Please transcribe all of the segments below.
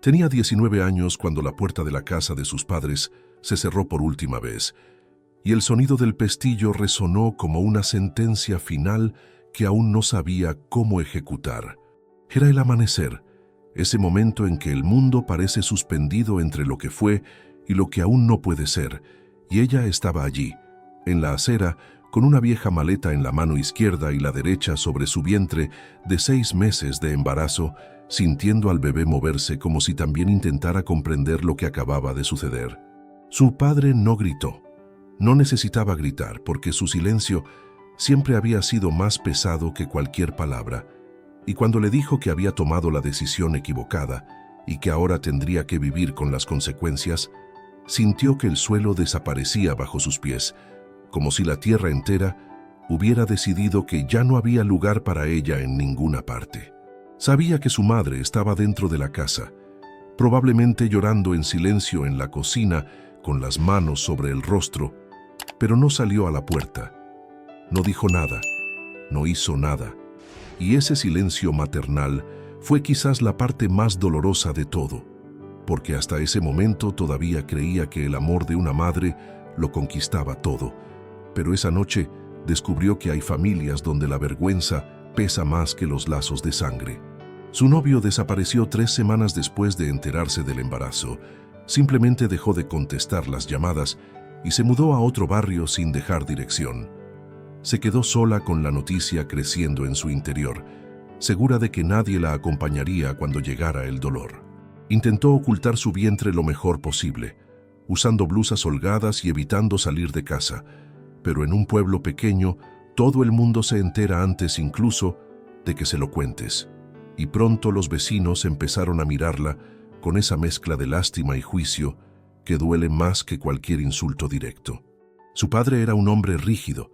Tenía 19 años cuando la puerta de la casa de sus padres se cerró por última vez, y el sonido del pestillo resonó como una sentencia final que aún no sabía cómo ejecutar. Era el amanecer, ese momento en que el mundo parece suspendido entre lo que fue y lo que aún no puede ser, y ella estaba allí, en la acera, con una vieja maleta en la mano izquierda y la derecha sobre su vientre de 6 meses de embarazo, sintiendo al bebé moverse como si también intentara comprender lo que acababa de suceder. Su padre no gritó. No necesitaba gritar porque su silencio siempre había sido más pesado que cualquier palabra, y cuando le dijo que había tomado la decisión equivocada y que ahora tendría que vivir con las consecuencias, sintió que el suelo desaparecía bajo sus pies, como si la tierra entera hubiera decidido que ya no había lugar para ella en ninguna parte. Sabía que su madre estaba dentro de la casa, probablemente llorando en silencio en la cocina con las manos sobre el rostro, pero no salió a la puerta. No dijo nada, no hizo nada, y ese silencio maternal fue quizás la parte más dolorosa de todo, porque hasta ese momento todavía creía que el amor de una madre lo conquistaba todo, pero esa noche descubrió que hay familias donde la vergüenza pesa más que los lazos de sangre. Su novio desapareció 3 semanas después de enterarse del embarazo. Simplemente dejó de contestar las llamadas y se mudó a otro barrio sin dejar dirección. Se quedó sola con la noticia creciendo en su interior, segura de que nadie la acompañaría cuando llegara el dolor. Intentó ocultar su vientre lo mejor posible, usando blusas holgadas y evitando salir de casa, pero en un pueblo pequeño todo el mundo se entera antes incluso de que se lo cuentes, y pronto los vecinos empezaron a mirarla con esa mezcla de lástima y juicio que duele más que cualquier insulto directo. Su padre era un hombre rígido,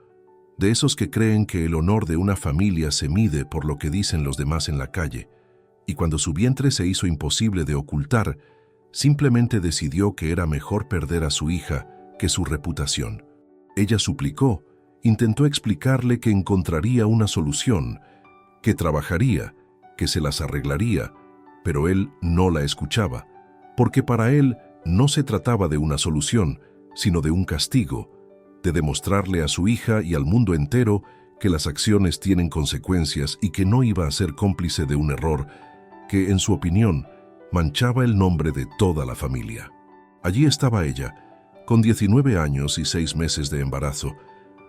de esos que creen que el honor de una familia se mide por lo que dicen los demás en la calle, y cuando su vientre se hizo imposible de ocultar, simplemente decidió que era mejor perder a su hija que su reputación. Ella suplicó, intentó explicarle que encontraría una solución, que trabajaría, que se las arreglaría, pero él no la escuchaba, porque para él no se trataba de una solución, sino de un castigo, de demostrarle a su hija y al mundo entero que las acciones tienen consecuencias y que no iba a ser cómplice de un error que, en su opinión, manchaba el nombre de toda la familia. Allí estaba ella, con 19 años y 6 meses de embarazo,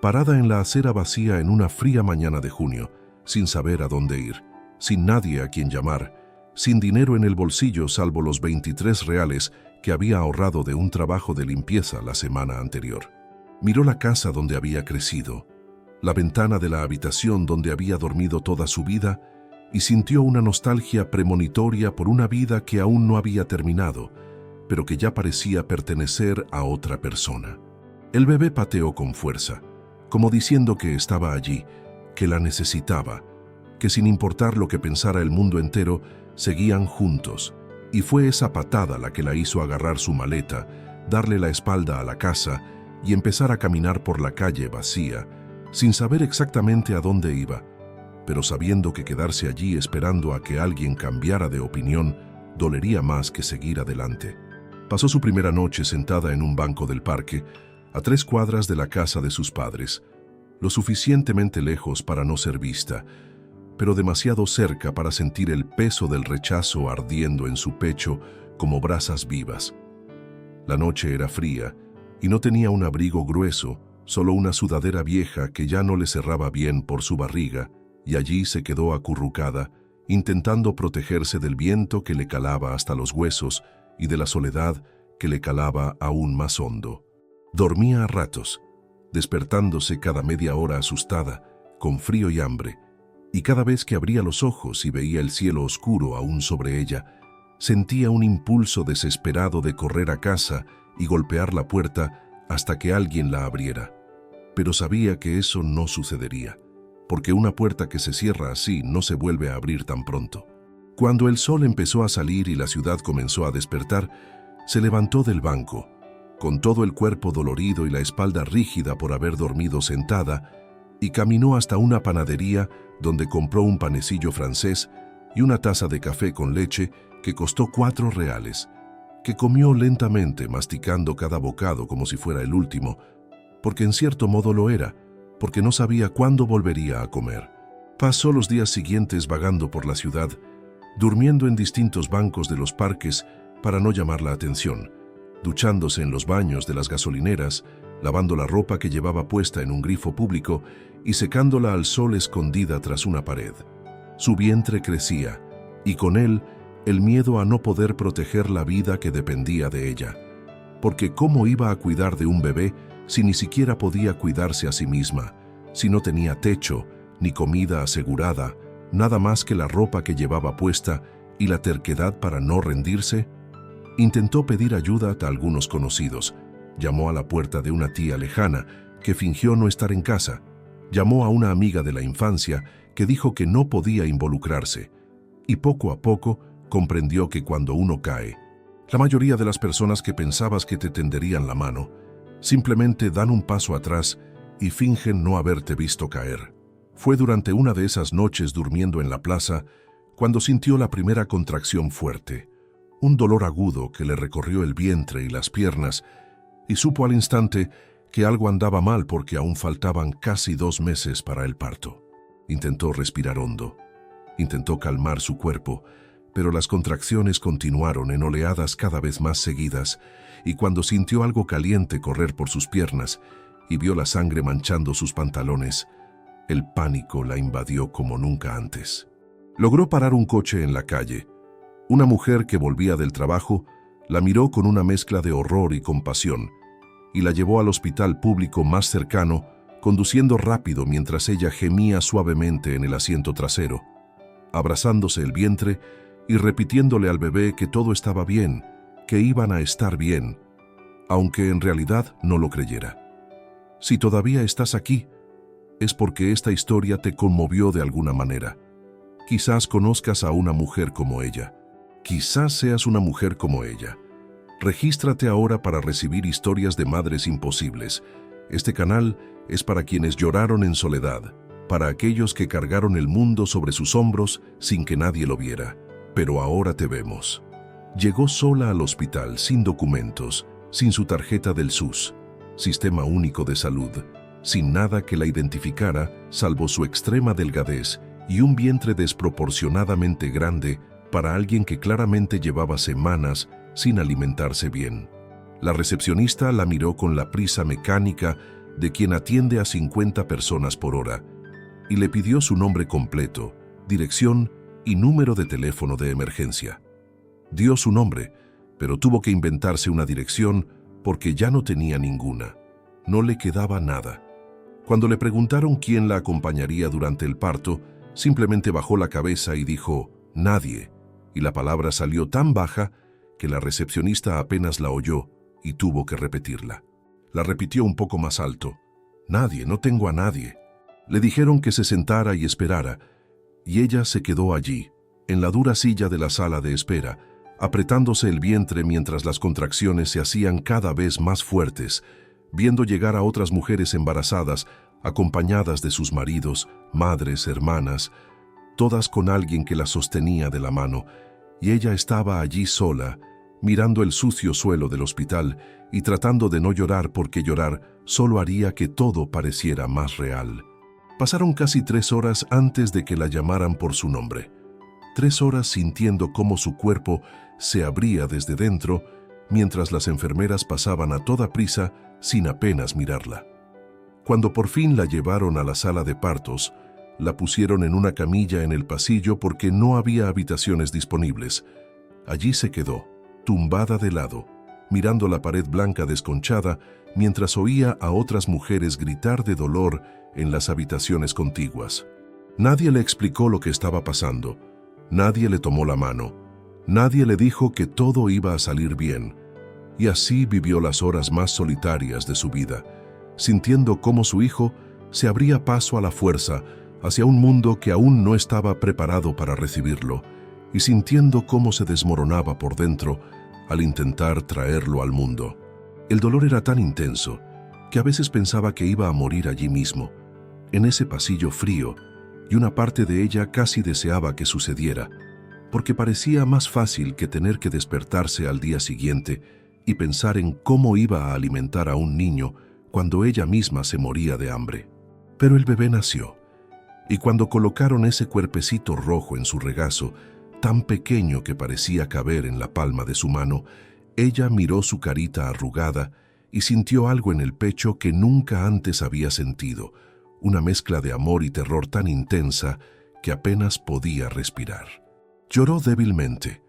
parada en la acera vacía en una fría mañana de junio, sin saber a dónde ir, sin nadie a quien llamar, sin dinero en el bolsillo salvo los 23 reales que había ahorrado de un trabajo de limpieza la semana anterior. Miró la casa donde había crecido, la ventana de la habitación donde había dormido toda su vida y sintió una nostalgia premonitoria por una vida que aún no había terminado, pero que ya parecía pertenecer a otra persona. El bebé pateó con fuerza, como diciendo que estaba allí, que la necesitaba, que sin importar lo que pensara el mundo entero, seguían juntos, y fue esa patada la que la hizo agarrar su maleta, darle la espalda a la casa y empezar a caminar por la calle vacía, sin saber exactamente a dónde iba, pero sabiendo que quedarse allí esperando a que alguien cambiara de opinión dolería más que seguir adelante. Pasó su primera noche sentada en un banco del parque, a 3 cuadras de la casa de sus padres, lo suficientemente lejos para no ser vista, pero demasiado cerca para sentir el peso del rechazo ardiendo en su pecho como brasas vivas. La noche era fría y no tenía un abrigo grueso, solo una sudadera vieja que ya no le cerraba bien por su barriga, y allí se quedó acurrucada, intentando protegerse del viento que le calaba hasta los huesos y de la soledad que le calaba aún más hondo. Dormía a ratos, despertándose cada media hora asustada, con frío y hambre, y cada vez que abría los ojos y veía el cielo oscuro aún sobre ella, sentía un impulso desesperado de correr a casa y golpear la puerta hasta que alguien la abriera. Pero sabía que eso no sucedería, porque una puerta que se cierra así no se vuelve a abrir tan pronto. Cuando el sol empezó a salir y la ciudad comenzó a despertar, se levantó del banco, con todo el cuerpo dolorido y la espalda rígida por haber dormido sentada, y caminó hasta una panadería donde compró un panecillo francés y una taza de café con leche que costó 4 reales, que comió lentamente, masticando cada bocado como si fuera el último, porque en cierto modo lo era, porque no sabía cuándo volvería a comer. Pasó los días siguientes vagando por la ciudad, durmiendo en distintos bancos de los parques para no llamar la atención, duchándose en los baños de las gasolineras, lavando la ropa que llevaba puesta en un grifo público y secándola al sol escondida tras una pared. Su vientre crecía, y con él el miedo a no poder proteger la vida que dependía de ella. Porque ¿cómo iba a cuidar de un bebé si ni siquiera podía cuidarse a sí misma, si no tenía techo, ni comida asegurada, nada más que la ropa que llevaba puesta y la terquedad para no rendirse? Intentó pedir ayuda a algunos conocidos, llamó a la puerta de una tía lejana que fingió no estar en casa, llamó a una amiga de la infancia que dijo que no podía involucrarse, y poco a poco comprendió que cuando uno cae, la mayoría de las personas que pensabas que te tenderían la mano, simplemente dan un paso atrás y fingen no haberte visto caer. Fue durante una de esas noches durmiendo en la plaza cuando sintió la primera contracción fuerte, un dolor agudo que le recorrió el vientre y las piernas, y supo al instante que algo andaba mal porque aún faltaban casi 2 meses para el parto. Intentó respirar hondo, intentó calmar su cuerpo, pero las contracciones continuaron en oleadas cada vez más seguidas, y cuando sintió algo caliente correr por sus piernas y vio la sangre manchando sus pantalones, el pánico la invadió como nunca antes. Logró parar un coche en la calle. Una mujer que volvía del trabajo la miró con una mezcla de horror y compasión y la llevó al hospital público más cercano, conduciendo rápido mientras ella gemía suavemente en el asiento trasero, abrazándose el vientre y repitiéndole al bebé que todo estaba bien, que iban a estar bien, aunque en realidad no lo creyera. Si todavía estás aquí, es porque esta historia te conmovió de alguna manera. Quizás conozcas a una mujer como ella. Quizás seas una mujer como ella. Regístrate ahora para recibir historias de madres imposibles. Este canal es para quienes lloraron en soledad, para aquellos que cargaron el mundo sobre sus hombros sin que nadie lo viera. Pero ahora te vemos. Llegó sola al hospital, sin documentos, sin su tarjeta del SUS, Sistema Único de Salud, sin nada que la identificara, salvo su extrema delgadez y un vientre desproporcionadamente grande para alguien que claramente llevaba semanas sin alimentarse bien. La recepcionista la miró con la prisa mecánica de quien atiende a 50 personas por hora y le pidió su nombre completo, dirección y número de teléfono de emergencia. Dio su nombre, pero tuvo que inventarse una dirección porque ya no tenía ninguna. No le quedaba nada. Cuando le preguntaron quién la acompañaría durante el parto, simplemente bajó la cabeza y dijo, «Nadie», y la palabra salió tan baja que la recepcionista apenas la oyó y tuvo que repetirla. La repitió un poco más alto, «Nadie, no tengo a nadie». Le dijeron que se sentara y esperara, y ella se quedó allí, en la dura silla de la sala de espera, apretándose el vientre mientras las contracciones se hacían cada vez más fuertes, viendo llegar a otras mujeres embarazadas, acompañadas de sus maridos, madres, hermanas, todas con alguien que la sostenía de la mano, y ella estaba allí sola, mirando el sucio suelo del hospital y tratando de no llorar porque llorar solo haría que todo pareciera más real. Pasaron casi 3 horas antes de que la llamaran por su nombre. 3 horas sintiendo cómo su cuerpo se abría desde dentro, mientras las enfermeras pasaban a toda prisa sin apenas mirarla. Cuando por fin la llevaron a la sala de partos, la pusieron en una camilla en el pasillo porque no había habitaciones disponibles. Allí se quedó, tumbada de lado, mirando la pared blanca desconchada, mientras oía a otras mujeres gritar de dolor en las habitaciones contiguas. Nadie le explicó lo que estaba pasando, nadie le tomó la mano, nadie le dijo que todo iba a salir bien, y así vivió las horas más solitarias de su vida, sintiendo cómo su hijo se abría paso a la fuerza hacia un mundo que aún no estaba preparado para recibirlo, y sintiendo cómo se desmoronaba por dentro al intentar traerlo al mundo. El dolor era tan intenso que a veces pensaba que iba a morir allí mismo, en ese pasillo frío, y una parte de ella casi deseaba que sucediera, porque parecía más fácil que tener que despertarse al día siguiente y pensar en cómo iba a alimentar a un niño cuando ella misma se moría de hambre. Pero el bebé nació, y cuando colocaron ese cuerpecito rojo en su regazo, tan pequeño que parecía caber en la palma de su mano, ella miró su carita arrugada y sintió algo en el pecho que nunca antes había sentido, una mezcla de amor y terror tan intensa que apenas podía respirar. Lloró débilmente,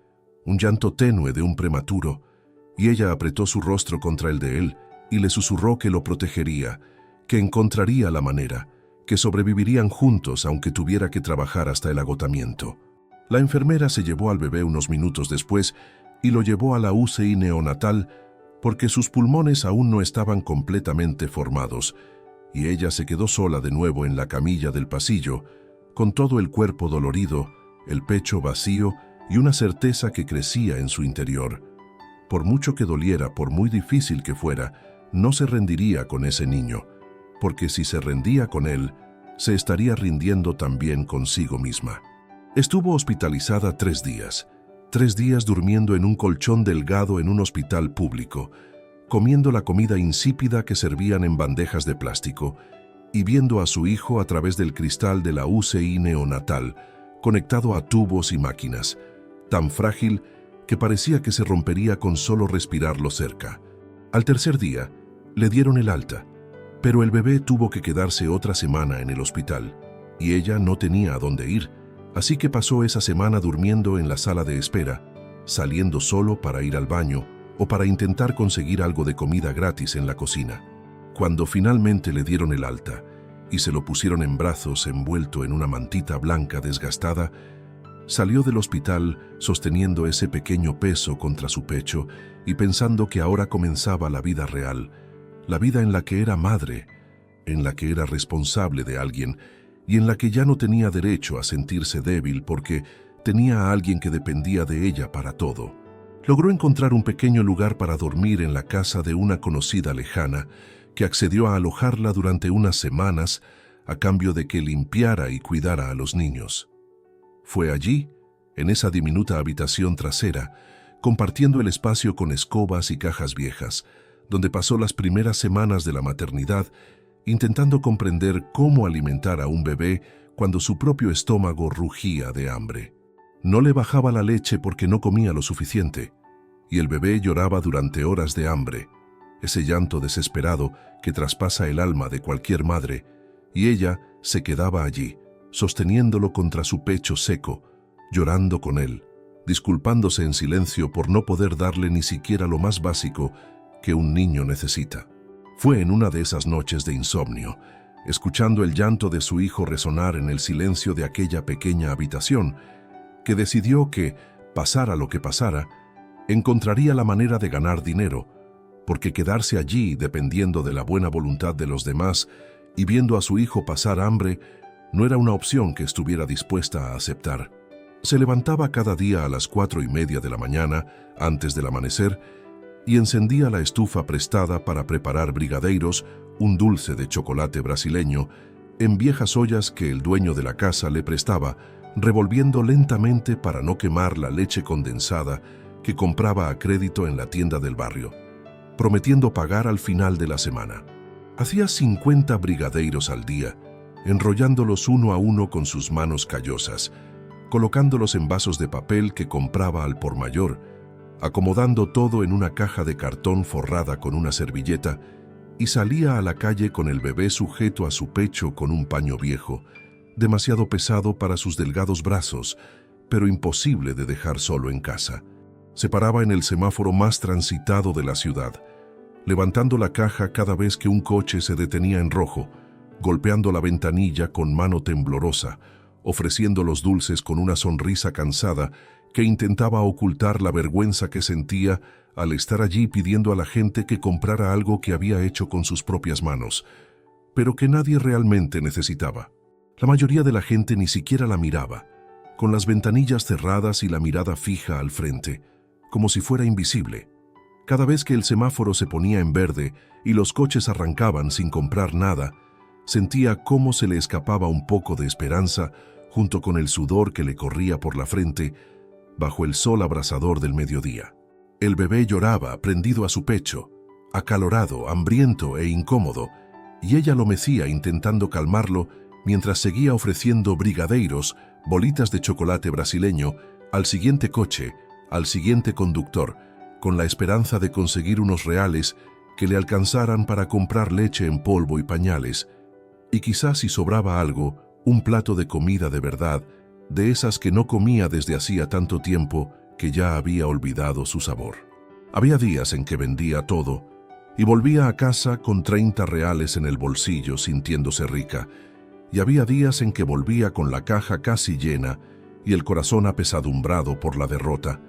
un llanto tenue de un prematuro, y ella apretó su rostro contra el de él y le susurró que lo protegería, que encontraría la manera, que sobrevivirían juntos aunque tuviera que trabajar hasta el agotamiento. La enfermera se llevó al bebé unos minutos después y lo llevó a la UCI neonatal porque sus pulmones aún no estaban completamente formados, y ella se quedó sola de nuevo en la camilla del pasillo, con todo el cuerpo dolorido, el pecho vacío y una certeza que crecía en su interior. Por mucho que doliera, por muy difícil que fuera, no se rendiría con ese niño, porque si se rendía con él, se estaría rindiendo también consigo misma. Estuvo hospitalizada 3 días, 3 días durmiendo en un colchón delgado en un hospital público, comiendo la comida insípida que servían en bandejas de plástico y viendo a su hijo a través del cristal de la UCI neonatal, conectado a tubos y máquinas, tan frágil que parecía que se rompería con solo respirarlo cerca. Al tercer día, le dieron el alta, pero el bebé tuvo que quedarse otra semana en el hospital, y ella no tenía a dónde ir, así que pasó esa semana durmiendo en la sala de espera, saliendo solo para ir al baño o para intentar conseguir algo de comida gratis en la cocina. Cuando finalmente le dieron el alta y se lo pusieron en brazos envuelto en una mantita blanca desgastada, salió del hospital sosteniendo ese pequeño peso contra su pecho y pensando que ahora comenzaba la vida real, la vida en la que era madre, en la que era responsable de alguien y en la que ya no tenía derecho a sentirse débil porque tenía a alguien que dependía de ella para todo. Logró encontrar un pequeño lugar para dormir en la casa de una conocida lejana que accedió a alojarla durante unas semanas a cambio de que limpiara y cuidara a los niños. Fue allí, en esa diminuta habitación trasera, compartiendo el espacio con escobas y cajas viejas, donde pasó las primeras semanas de la maternidad, intentando comprender cómo alimentar a un bebé cuando su propio estómago rugía de hambre. No le bajaba la leche porque no comía lo suficiente, y el bebé lloraba durante horas de hambre, ese llanto desesperado que traspasa el alma de cualquier madre, y ella se quedaba allí, sosteniéndolo contra su pecho seco, llorando con él, disculpándose en silencio por no poder darle ni siquiera lo más básico que un niño necesita. Fue en una de esas noches de insomnio, escuchando el llanto de su hijo resonar en el silencio de aquella pequeña habitación, que decidió que, pasara lo que pasara, encontraría la manera de ganar dinero, porque quedarse allí dependiendo de la buena voluntad de los demás y viendo a su hijo pasar hambre no era una opción que estuviera dispuesta a aceptar. Se levantaba cada día a las 4:30 de la mañana, antes del amanecer, y encendía la estufa prestada para preparar brigadeiros, un dulce de chocolate brasileño, en viejas ollas que el dueño de la casa le prestaba, revolviendo lentamente para no quemar la leche condensada que compraba a crédito en la tienda del barrio, prometiendo pagar al final de la semana. Hacía 50 brigadeiros al día, enrollándolos uno a uno con sus manos callosas, colocándolos en vasos de papel que compraba al por mayor, acomodando todo en una caja de cartón forrada con una servilleta, y salía a la calle con el bebé sujeto a su pecho con un paño viejo, demasiado pesado para sus delgados brazos, pero imposible de dejar solo en casa. Se paraba en el semáforo más transitado de la ciudad, levantando la caja cada vez que un coche se detenía en rojo, golpeando la ventanilla con mano temblorosa, ofreciendo los dulces con una sonrisa cansada que intentaba ocultar la vergüenza que sentía al estar allí pidiendo a la gente que comprara algo que había hecho con sus propias manos, pero que nadie realmente necesitaba. La mayoría de la gente ni siquiera la miraba, con las ventanillas cerradas y la mirada fija al frente, como si fuera invisible. Cada vez que el semáforo se ponía en verde y los coches arrancaban sin comprar nada, Sentía cómo se le escapaba un poco de esperanza junto con el sudor que le corría por la frente bajo el sol abrasador del mediodía. El bebé lloraba prendido a su pecho, acalorado, hambriento e incómodo, y ella lo mecía intentando calmarlo mientras seguía ofreciendo brigadeiros, bolitas de chocolate brasileño, al siguiente coche, al siguiente conductor, con la esperanza de conseguir unos reales que le alcanzaran para comprar leche en polvo y pañales, y quizás si sobraba algo, un plato de comida de verdad, de esas que no comía desde hacía tanto tiempo que ya había olvidado su sabor. Había días en que vendía todo y volvía a casa con 30 reales en el bolsillo sintiéndose rica, y había días en que volvía con la caja casi llena y el corazón apesadumbrado por la derrota,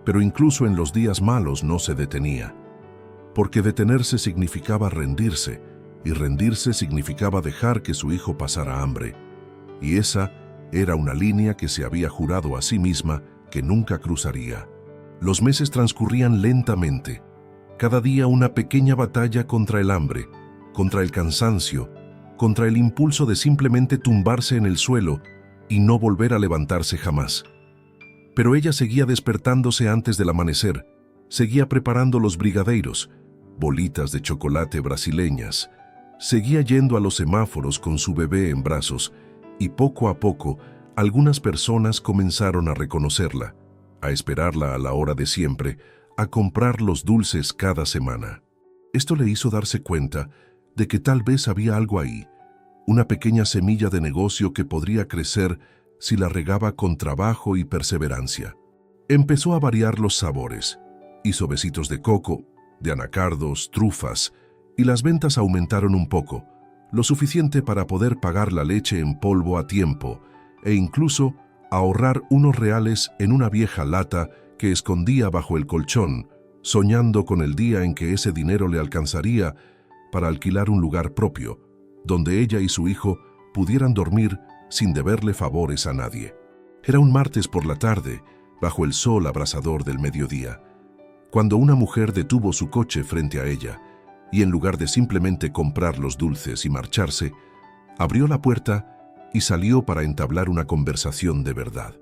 pero incluso en los días malos no se detenía, porque detenerse significaba rendirse, y rendirse significaba dejar que su hijo pasara hambre, y esa era una línea que se había jurado a sí misma que nunca cruzaría. Los meses transcurrían lentamente, cada día una pequeña batalla contra el hambre, contra el cansancio, contra el impulso de simplemente tumbarse en el suelo y no volver a levantarse jamás. Pero ella seguía despertándose antes del amanecer, seguía preparando los brigadeiros, bolitas de chocolate brasileñas, seguía yendo a los semáforos con su bebé en brazos, y poco a poco algunas personas comenzaron a reconocerla, a esperarla a la hora de siempre, a comprar los dulces cada semana. Esto le hizo darse cuenta de que tal vez había algo ahí, una pequeña semilla de negocio que podría crecer si la regaba con trabajo y perseverancia. Empezó a variar los sabores, hizo besitos de coco, de anacardos, trufas, y las ventas aumentaron un poco, lo suficiente para poder pagar la leche en polvo a tiempo e incluso ahorrar unos reales en una vieja lata que escondía bajo el colchón, soñando con el día en que ese dinero le alcanzaría para alquilar un lugar propio, donde ella y su hijo pudieran dormir sin deberle favores a nadie. Era un martes por la tarde, bajo el sol abrasador del mediodía, cuando una mujer detuvo su coche frente a ella y en lugar de simplemente comprar los dulces y marcharse, abrió la puerta y salió para entablar una conversación de verdad.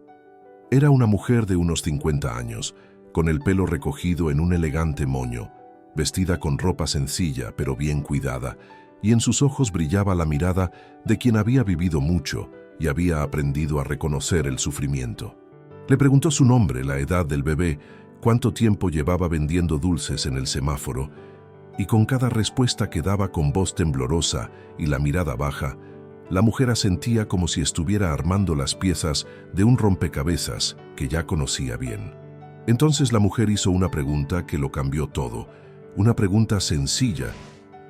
Era una mujer de unos 50 años, con el pelo recogido en un elegante moño, vestida con ropa sencilla pero bien cuidada, y en sus ojos brillaba la mirada de quien había vivido mucho y había aprendido a reconocer el sufrimiento. Le preguntó su nombre, la edad del bebé, cuánto tiempo llevaba vendiendo dulces en el semáforo, y con cada respuesta que daba con voz temblorosa y la mirada baja, la mujer asentía como si estuviera armando las piezas de un rompecabezas que ya conocía bien. Entonces la mujer hizo una pregunta que lo cambió todo, una pregunta sencilla,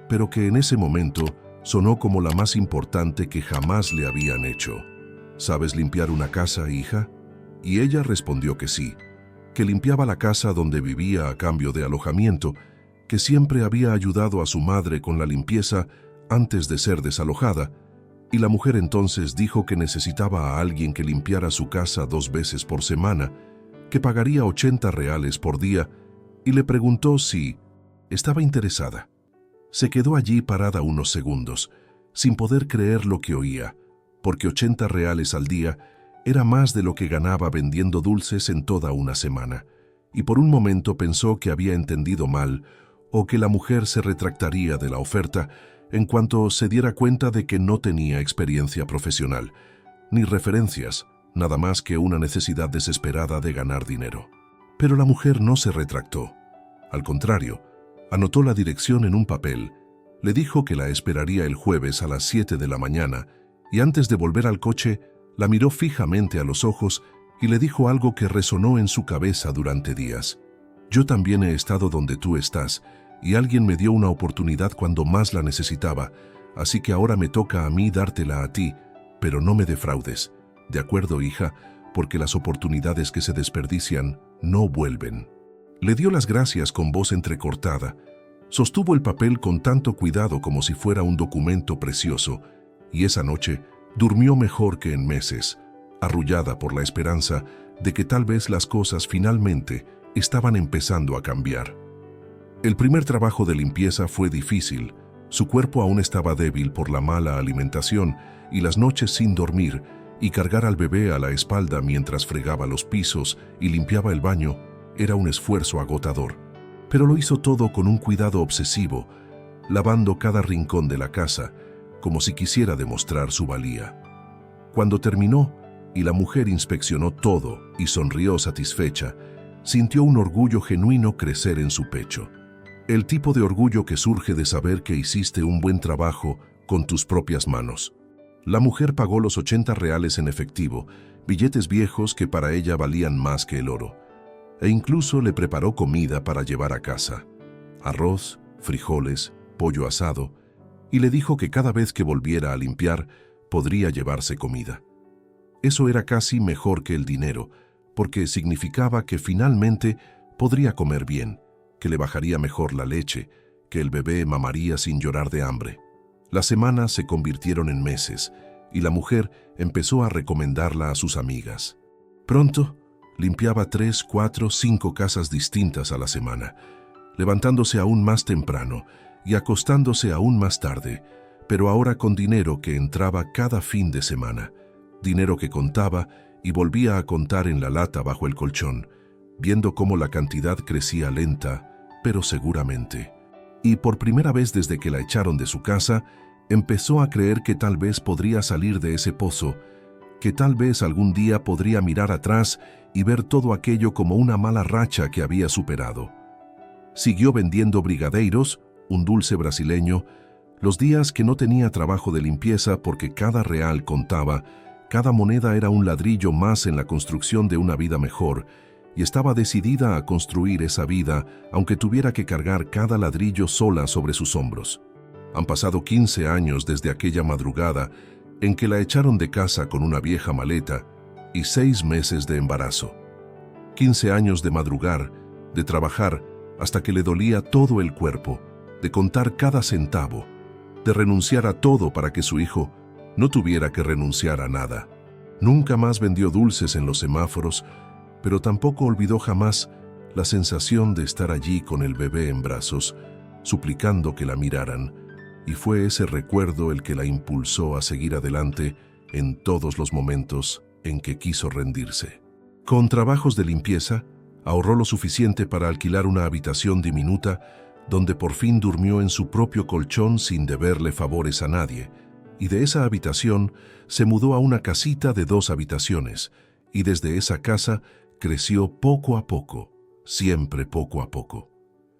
pero que en ese momento sonó como la más importante que jamás le habían hecho. ¿Sabes limpiar una casa, hija? Y ella respondió que sí, que limpiaba la casa donde vivía a cambio de alojamiento, que siempre había ayudado a su madre con la limpieza antes de ser desalojada, y la mujer entonces dijo que necesitaba a alguien que limpiara su casa 2 veces por semana, que pagaría 80 reales por día, y le preguntó si estaba interesada. Se quedó allí parada unos segundos, sin poder creer lo que oía, porque 80 reales al día era más de lo que ganaba vendiendo dulces en toda una semana, y por un momento pensó que había entendido mal o que la mujer se retractaría de la oferta en cuanto se diera cuenta de que no tenía experiencia profesional, ni referencias, nada más que una necesidad desesperada de ganar dinero. Pero la mujer no se retractó. Al contrario, anotó la dirección en un papel, le dijo que la esperaría el jueves a las 7 de la mañana y antes de volver al coche, la miró fijamente a los ojos y le dijo algo que resonó en su cabeza durante días. Yo también he estado donde tú estás y alguien me dio una oportunidad cuando más la necesitaba, así que ahora me toca a mí dártela a ti, pero no me defraudes. ¿De acuerdo, hija? Porque las oportunidades que se desperdician no vuelven. Le dio las gracias con voz entrecortada. Sostuvo el papel con tanto cuidado como si fuera un documento precioso, y esa noche durmió mejor que en meses, arrullada por la esperanza de que tal vez las cosas finalmente estaban empezando a cambiar. El primer trabajo de limpieza fue difícil, Su cuerpo aún estaba débil por la mala alimentación y las noches sin dormir, y cargar al bebé a la espalda mientras fregaba los pisos y limpiaba el baño era un esfuerzo agotador. Pero lo hizo todo con un cuidado obsesivo, lavando cada rincón de la casa, como si quisiera demostrar su valía. Cuando terminó y la mujer inspeccionó todo y sonrió satisfecha, sintió un orgullo genuino crecer en su pecho. El tipo de orgullo que surge de saber que hiciste un buen trabajo con tus propias manos. La mujer pagó los 80 reales en efectivo, billetes viejos que para ella valían más que el oro, e incluso le preparó comida para llevar a casa: arroz, frijoles, pollo asado, y le dijo que cada vez que volviera a limpiar podría llevarse comida. Eso era casi mejor que el dinero, porque significaba que finalmente podría comer bien, que le bajaría mejor la leche, que el bebé mamaría sin llorar de hambre. Las semanas se convirtieron en meses y la mujer empezó a recomendarla a sus amigas. Pronto, limpiaba 3, 4, 5 casas distintas a la semana, levantándose aún más temprano y acostándose aún más tarde, pero ahora con dinero que entraba cada fin de semana, dinero que contaba y volvía a contar en la lata bajo el colchón, viendo cómo la cantidad crecía lenta, pero seguramente. Y por primera vez desde que la echaron de su casa, empezó a creer que tal vez podría salir de ese pozo, que tal vez algún día podría mirar atrás y ver todo aquello como una mala racha que había superado. Siguió vendiendo brigadeiros, un dulce brasileño, los días que no tenía trabajo de limpieza porque cada real contaba, cada moneda era un ladrillo más en la construcción de una vida mejor, y estaba decidida a construir esa vida, aunque tuviera que cargar cada ladrillo sola sobre sus hombros. Han pasado 15 años desde aquella madrugada en que la echaron de casa con una vieja maleta y 6 meses de embarazo. 15 años de madrugar, de trabajar hasta que le dolía todo el cuerpo, de contar cada centavo, de renunciar a todo para que su hijo no tuviera que renunciar a nada. Nunca más vendió dulces en los semáforos, pero tampoco olvidó jamás la sensación de estar allí con el bebé en brazos, suplicando que la miraran, y fue ese recuerdo el que la impulsó a seguir adelante en todos los momentos en que quiso rendirse. Con trabajos de limpieza, ahorró lo suficiente para alquilar una habitación diminuta donde por fin durmió en su propio colchón sin deberle favores a nadie, y de esa habitación se mudó a una casita de 2 habitaciones, y desde esa casa creció poco a poco, siempre poco a poco.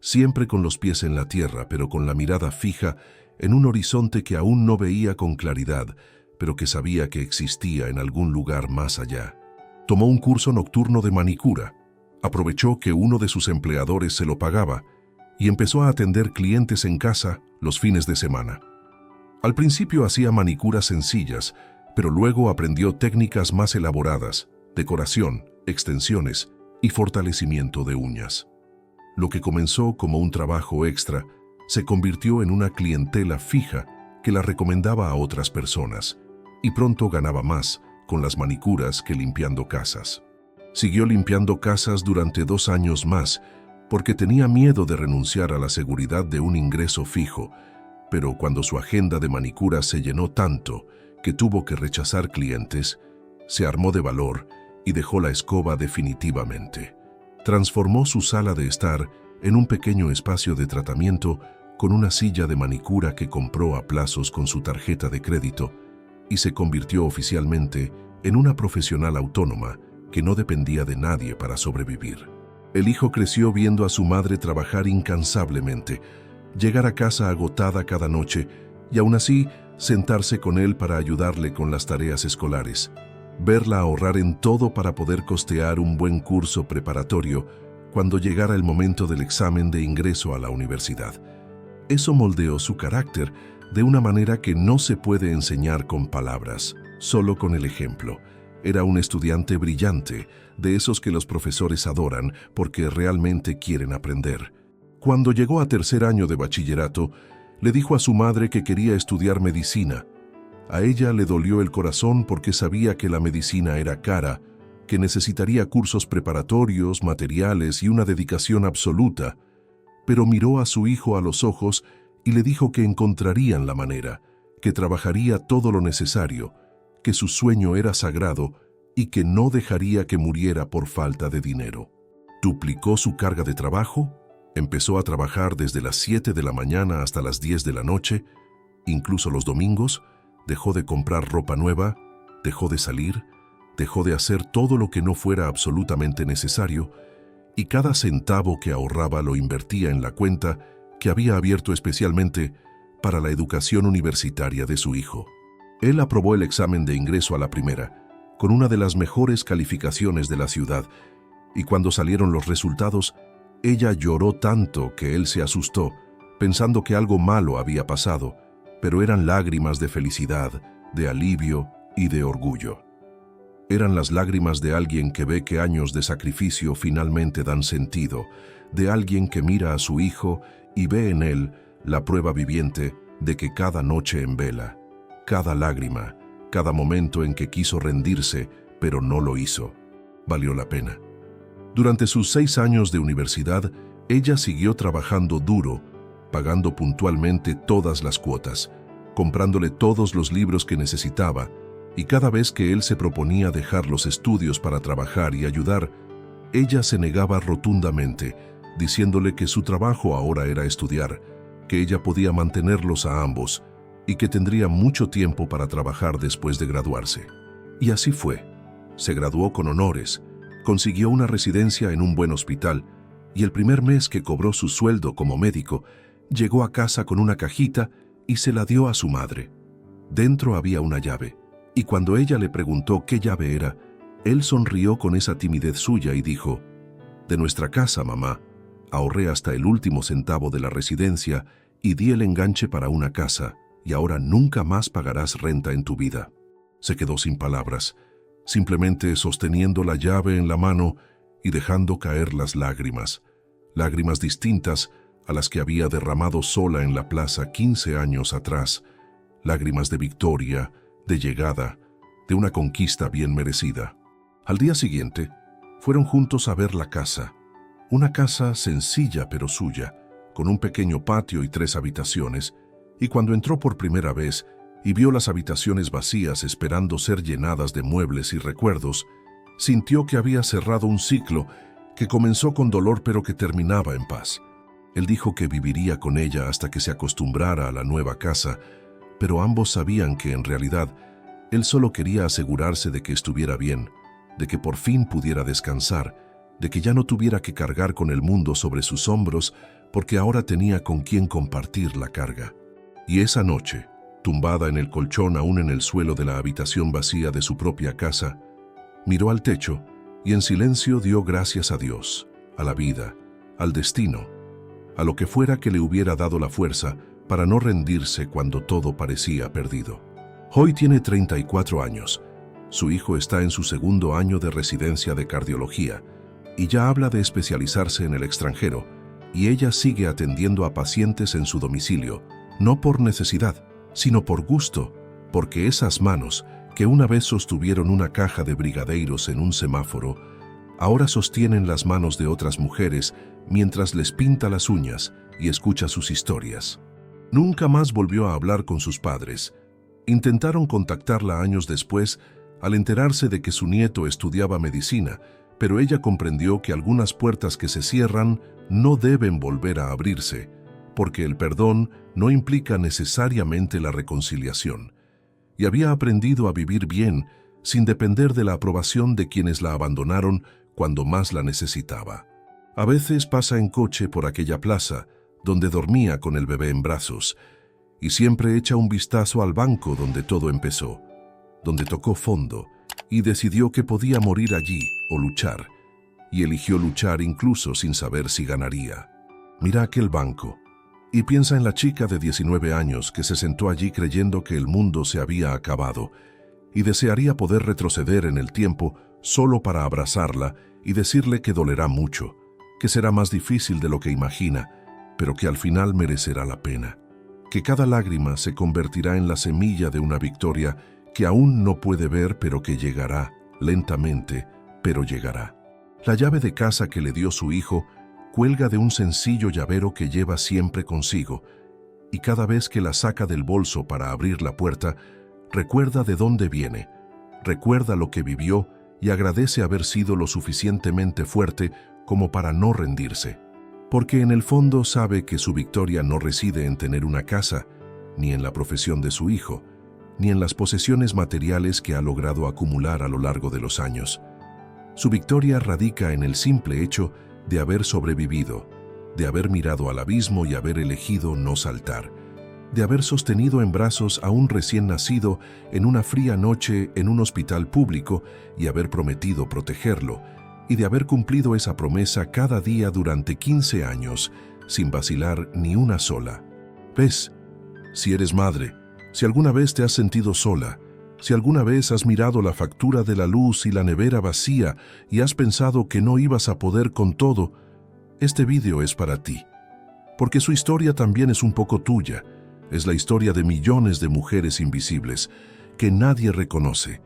Siempre con los pies en la tierra, pero con la mirada fija en un horizonte que aún no veía con claridad, pero que sabía que existía en algún lugar más allá. Tomó un curso nocturno de manicura, aprovechó que uno de sus empleadores se lo pagaba y empezó a atender clientes en casa los fines de semana. Al principio hacía manicuras sencillas, pero luego aprendió técnicas más elaboradas, decoración, extensiones y fortalecimiento de uñas. Lo que comenzó como un trabajo extra se convirtió en una clientela fija que la recomendaba a otras personas, y pronto ganaba más con las manicuras que limpiando casas. Siguió limpiando casas durante 2 años más porque tenía miedo de renunciar a la seguridad de un ingreso fijo, pero cuando su agenda de manicuras se llenó tanto que tuvo que rechazar clientes, se armó de valor y dejó la escoba definitivamente. Transformó su sala de estar en un pequeño espacio de tratamiento con una silla de manicura que compró a plazos con su tarjeta de crédito y se convirtió oficialmente en una profesional autónoma que no dependía de nadie para sobrevivir. El hijo creció viendo a su madre trabajar incansablemente, llegar a casa agotada cada noche y aún así sentarse con él para ayudarle con las tareas escolares, verla ahorrar en todo para poder costear un buen curso preparatorio cuando llegara el momento del examen de ingreso a la universidad. Eso moldeó su carácter de una manera que no se puede enseñar con palabras, solo con el ejemplo. Era un estudiante brillante, de esos que los profesores adoran porque realmente quieren aprender. Cuando llegó a 3er año de bachillerato, le dijo a su madre que quería estudiar medicina. A ella le dolió el corazón porque sabía que la medicina era cara, que necesitaría cursos preparatorios, materiales y una dedicación absoluta, pero miró a su hijo a los ojos y le dijo que encontrarían la manera, que trabajaría todo lo necesario, que su sueño era sagrado y que no dejaría que muriera por falta de dinero. Duplicó su carga de trabajo, empezó a trabajar desde las 7 de la mañana hasta las 10 de la noche, incluso los domingos, dejó de comprar ropa nueva, dejó de salir, dejó de hacer todo lo que no fuera absolutamente necesario, y cada centavo que ahorraba lo invertía en la cuenta que había abierto especialmente para la educación universitaria de su hijo. Él aprobó el examen de ingreso a la primera, con una de las mejores calificaciones de la ciudad, y cuando salieron los resultados, ella lloró tanto que él se asustó, pensando que algo malo había pasado, pero eran lágrimas de felicidad, de alivio y de orgullo. Eran las lágrimas de alguien que ve que años de sacrificio finalmente dan sentido, de alguien que mira a su hijo y ve en él la prueba viviente de que cada noche en vela, cada lágrima, cada momento en que quiso rendirse, pero no lo hizo, valió la pena. Durante sus 6 años de universidad, ella siguió trabajando duro, pagando puntualmente todas las cuotas, comprándole todos los libros que necesitaba, y cada vez que él se proponía dejar los estudios para trabajar y ayudar, ella se negaba rotundamente, diciéndole que su trabajo ahora era estudiar, que ella podía mantenerlos a ambos y que tendría mucho tiempo para trabajar después de graduarse. Y así fue. Se graduó con honores, consiguió una residencia en un buen hospital y el primer mes que cobró su sueldo como médico, llegó a casa con una cajita y se la dio a su madre. Dentro había una llave, y cuando ella le preguntó qué llave era, él sonrió con esa timidez suya y dijo: «De nuestra casa, mamá. Ahorré hasta el último centavo de la residencia y di el enganche para una casa, y ahora nunca más pagarás renta en tu vida». Se quedó sin palabras, simplemente sosteniendo la llave en la mano y dejando caer las lágrimas, lágrimas distintas a las que había derramado sola en la plaza 15 años atrás, lágrimas de victoria, de llegada, de una conquista bien merecida. Al día siguiente, fueron juntos a ver la casa, una casa sencilla pero suya, con un pequeño patio y 3 habitaciones, y cuando entró por primera vez y vio las habitaciones vacías esperando ser llenadas de muebles y recuerdos, sintió que había cerrado un ciclo que comenzó con dolor pero que terminaba en paz. Él dijo que viviría con ella hasta que se acostumbrara a la nueva casa, pero ambos sabían que en realidad él solo quería asegurarse de que estuviera bien, de que por fin pudiera descansar, de que ya no tuviera que cargar con el mundo sobre sus hombros porque ahora tenía con quien compartir la carga. Y esa noche, tumbada en el colchón aún en el suelo de la habitación vacía de su propia casa, miró al techo y en silencio dio gracias a Dios, a la vida, al destino, a lo que fuera que le hubiera dado la fuerza para no rendirse cuando todo parecía perdido. Hoy tiene 34 años. Su hijo está en su 2º año de residencia de cardiología y ya habla de especializarse en el extranjero, y ella sigue atendiendo a pacientes en su domicilio, no por necesidad, sino por gusto, porque esas manos, que una vez sostuvieron una caja de brigadeiros en un semáforo, ahora sostienen las manos de otras mujeres mientras les pinta las uñas y escucha sus historias. Nunca más volvió a hablar con sus padres. Intentaron contactarla años después al enterarse de que su nieto estudiaba medicina, pero ella comprendió que algunas puertas que se cierran no deben volver a abrirse, porque el perdón no implica necesariamente la reconciliación, y había aprendido a vivir bien sin depender de la aprobación de quienes la abandonaron cuando más la necesitaba. A veces pasa en coche por aquella plaza, donde dormía con el bebé en brazos, y siempre echa un vistazo al banco donde todo empezó, donde tocó fondo, y decidió que podía morir allí o luchar, y eligió luchar incluso sin saber si ganaría. Mira aquel banco, y piensa en la chica de 19 años que se sentó allí creyendo que el mundo se había acabado, y desearía poder retroceder en el tiempo solo para abrazarla y decirle que dolerá mucho, que será más difícil de lo que imagina, pero que al final merecerá la pena, que cada lágrima se convertirá en la semilla de una victoria que aún no puede ver, pero que llegará, lentamente, pero llegará. La llave de casa que le dio su hijo cuelga de un sencillo llavero que lleva siempre consigo, y cada vez que la saca del bolso para abrir la puerta, recuerda de dónde viene, recuerda lo que vivió y agradece haber sido lo suficientemente fuerte como para no rendirse. Porque en el fondo sabe que su victoria no reside en tener una casa, ni en la profesión de su hijo, ni en las posesiones materiales que ha logrado acumular a lo largo de los años. Su victoria radica en el simple hecho de haber sobrevivido, de haber mirado al abismo y haber elegido no saltar, de haber sostenido en brazos a un recién nacido en una fría noche en un hospital público y haber prometido protegerlo, y de haber cumplido esa promesa cada día durante 15 años, sin vacilar ni una sola. ¿Ves? Si eres madre, si alguna vez te has sentido sola, si alguna vez has mirado la factura de la luz y la nevera vacía y has pensado que no ibas a poder con todo, este vídeo es para ti. Porque su historia también es un poco tuya. Es la historia de millones de mujeres invisibles que nadie reconoce,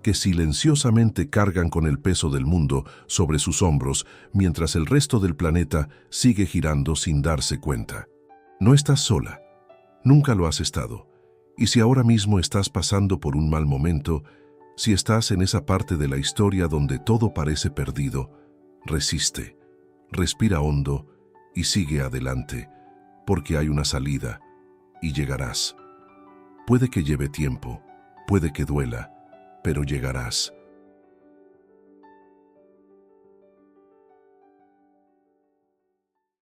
que silenciosamente cargan con el peso del mundo sobre sus hombros mientras el resto del planeta sigue girando sin darse cuenta. No estás sola. Nunca lo has estado. Y si ahora mismo estás pasando por un mal momento, si estás en esa parte de la historia donde todo parece perdido, resiste, respira hondo y sigue adelante, porque hay una salida y llegarás. Puede que lleve tiempo, puede que duela, pero llegarás.